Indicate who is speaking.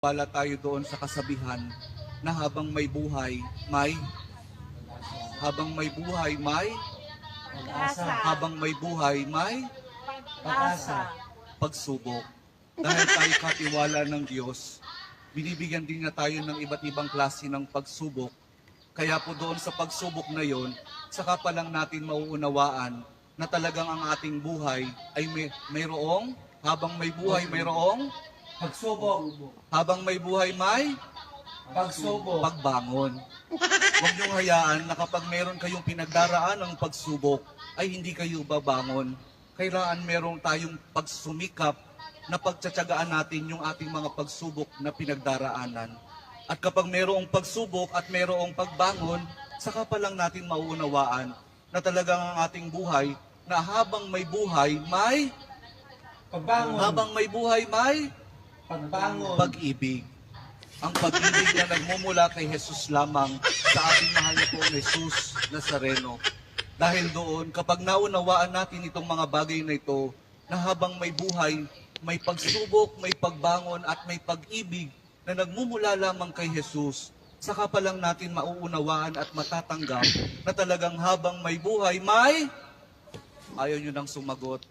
Speaker 1: Wala tayo doon sa kasabihan na habang may buhay, may
Speaker 2: Pag-asa.
Speaker 1: habang may buhay, may
Speaker 2: Pag-asa.
Speaker 1: pagsubok. Dahil tayo katiwala ng Diyos, binibigyan din na tayo ng iba't ibang klase ng pagsubok. Kaya po doon sa pagsubok na yon, saka pa lang natin mauunawaan na talagang ang ating buhay ay mayroong, habang may buhay mayroong,
Speaker 2: Pagsubok.
Speaker 1: habang may buhay may
Speaker 2: Pagsubok.
Speaker 1: pagbangon. Huwag niyong hayaan na kapag meron kayong pinagdaraan ng pagsubok, ay hindi kayo babangon. Kailangan meron tayong pagsumikap na pagtsatsagaan natin yung ating mga pagsubok na pinagdaraanan. At kapag merong pagsubok at merong pagbangon, saka pa lang natin mauunawaan na talagang ang ating buhay, na habang may buhay, may
Speaker 2: Pagbangon.
Speaker 1: habang may buhay, may
Speaker 2: Pagbangon.
Speaker 1: pag-ibig. Ang pag-ibig na nagmumula kay Jesus lamang sa ating mahal na pong Jesus Nazareno. Dahil doon, kapag naunawaan natin itong mga bagay na ito, na habang may buhay, may pagsubok, may pagbangon at may pag-ibig na nagmumula lamang kay Jesus, saka pa lang natin mauunawaan at matatanggap na talagang habang may buhay, may... Ayaw nyo nang sumagot.